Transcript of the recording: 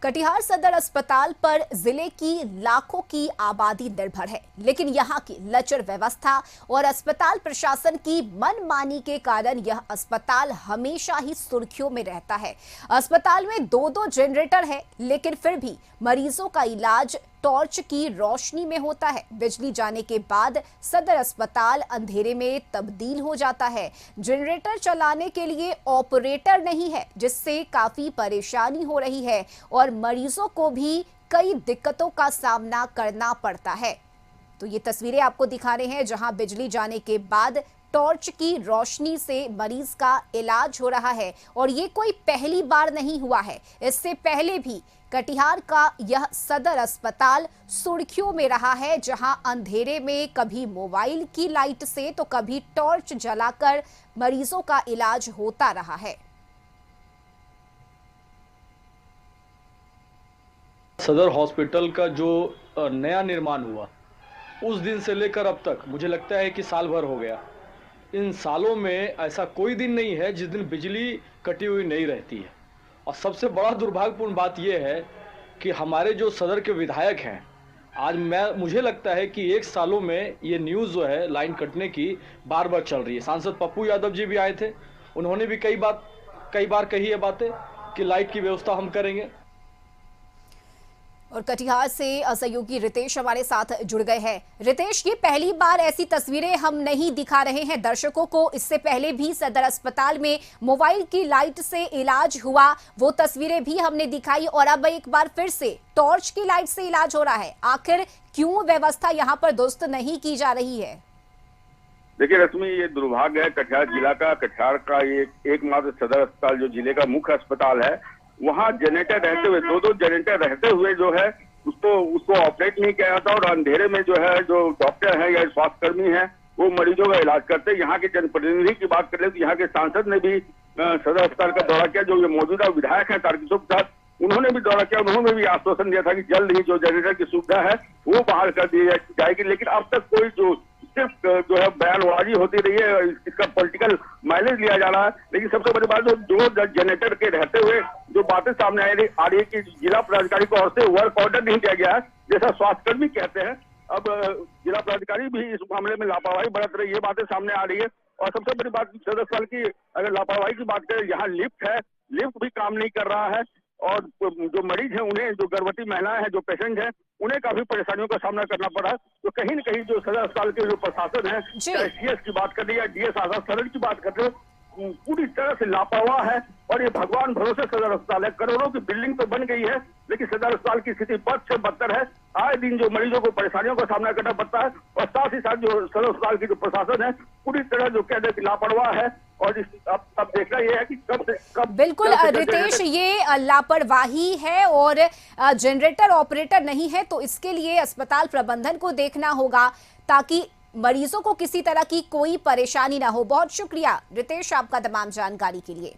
कटिहार सदर अस्पताल पर जिले की लाखों की आबादी निर्भर है, लेकिन यहां की लचर व्यवस्था और अस्पताल प्रशासन की मनमानी के कारण यह अस्पताल हमेशा ही सुर्खियों में रहता है। अस्पताल में दो जनरेटर है, लेकिन फिर भी मरीजों का इलाज टॉर्च की रोशनी में होता है। बिजली जाने के बाद सदर अस्पताल अंधेरे में तब्दील हो जाता है। जनरेटर चलाने के लिए ऑपरेटर नहीं है, जिससे काफी परेशानी हो रही है और मरीजों को भी कई दिक्कतों का सामना करना पड़ता है। तो ये तस्वीरें आपको दिखा रहे हैं, जहां बिजली जाने के बाद टॉर्च की रोशनी से मरीज का इलाज हो रहा है और ये कोई पहली बार नहीं हुआ है। इससे पहले भी कटिहार का यह सदर अस्पताल सुर्खियों में रहा है, जहां अंधेरे में कभी मोबाइल की लाइट से तो कभी टॉर्च जलाकर मरीजों का इलाज होता रहा है। सदर हॉस्पिटल का जो नया निर्माण हुआ, उस दिन से लेकर अब तक मुझे लगता है कि साल भर हो गया। इन सालों में ऐसा कोई दिन नहीं है जिस दिन बिजली कटी हुई नहीं रहती है। और सबसे बड़ा दुर्भाग्यपूर्ण बात यह है कि हमारे जो सदर के विधायक हैं, आज मुझे लगता है कि एक सालों में ये न्यूज़ जो है लाइन कटने की बार बार चल रही है। सांसद पप्पू यादव जी भी आए थे, उन्होंने भी कई बार कही है बातें कि लाइट की व्यवस्था हम करेंगे। और कटिहार से सहयोगी रितेश हमारे साथ जुड़ गए हैं। रितेश, ये पहली बार ऐसी तस्वीरें हम नहीं दिखा रहे हैं दर्शकों को। इससे पहले भी सदर अस्पताल में मोबाइल की लाइट से इलाज हुआ, वो तस्वीरें भी हमने दिखाई और अब एक बार फिर से टॉर्च की लाइट से इलाज हो रहा है। आखिर क्यों व्यवस्था यहाँ पर दुरुस्त नहीं की जा रही है? देखिए रश्मि, ये दुर्भाग्य है कटिहार जिला का। कटिहार का ये एकमात्र सदर अस्पताल जो जिले का मुख्य अस्पताल है, वहाँ जनरेटर रहते हुए दो जनरेटर रहते हुए जो है उसको ऑपरेट नहीं किया जाता और अंधेरे में जो है जो डॉक्टर है या स्वास्थ्य कर्मी है वो मरीजों का इलाज करते हैं। यहाँ के जनप्रतिनिधि की बात करें तो यहाँ के सांसद ने भी सदर अस्पताल का दौरा किया। जो ये मौजूदा विधायक है तारकिशोर प्रसाद, उन्होंने भी दौरा किया। उन्होंने भी आश्वासन दिया था कि जल्द ही जो जनरेटर की सुविधा है वो बहाल कर दी जाएगी, लेकिन अब तक कोई सिर्फ जो है बयानबाजी होती रही है, इसका पॉलिटिकल माइलेज लिया जा रहा है। लेकिन सबसे बड़ी बात जो जनरेटर के रहते हुए जो बातें सामने आ रही है कि जिला पदाधिकारी को ओर से वर्क ऑर्डर नहीं दिया गया है, जैसा स्वास्थ्य कर्मी कहते हैं। अब जिला पदाधिकारी भी इस मामले में लापरवाही बरत रही है, बातें सामने आ रही है। और सबसे बड़ी बात सदर अस्पताल की अगर लापरवाही की बात करें, यहाँ लिफ्ट है, लिफ्ट भी काम नहीं कर रहा है और जो मरीज है उन्हें, जो गर्भवती महिलाएं हैं, जो पेशेंट हैं, उन्हें काफी परेशानियों का सामना करना पड़ा। तो कहीं न कहीं जो सदर अस्पताल के जो प्रशासन है, चाहे सीएस की बात कर रही है, डीएस आशा सदर की बात कर रहे हो, पूरी तरह से लापरवाह है। और ये भगवान भरोसे सदर अस्पताल है। करोड़ों की बिल्डिंग तो बन गई है, लेकिन सदर अस्पताल की स्थिति बद से बदतर है। आए दिन जो मरीजों को परेशानियों का सामना करना पड़ता है और साथ ही साथ जो सदर अस्पताल की जो प्रशासन है पूरी तरह जो कहते हैं लापरवाह है। और अब देखना यह है कि कब बिल्कुल रितेश, ये लापरवाही है और जनरेटर ऑपरेटर नहीं है, तो इसके लिए अस्पताल प्रबंधन को देखना होगा ताकि मरीजों को किसी तरह की कोई परेशानी ना हो। बहुत शुक्रिया रितेश आपका तमाम जानकारी के लिए।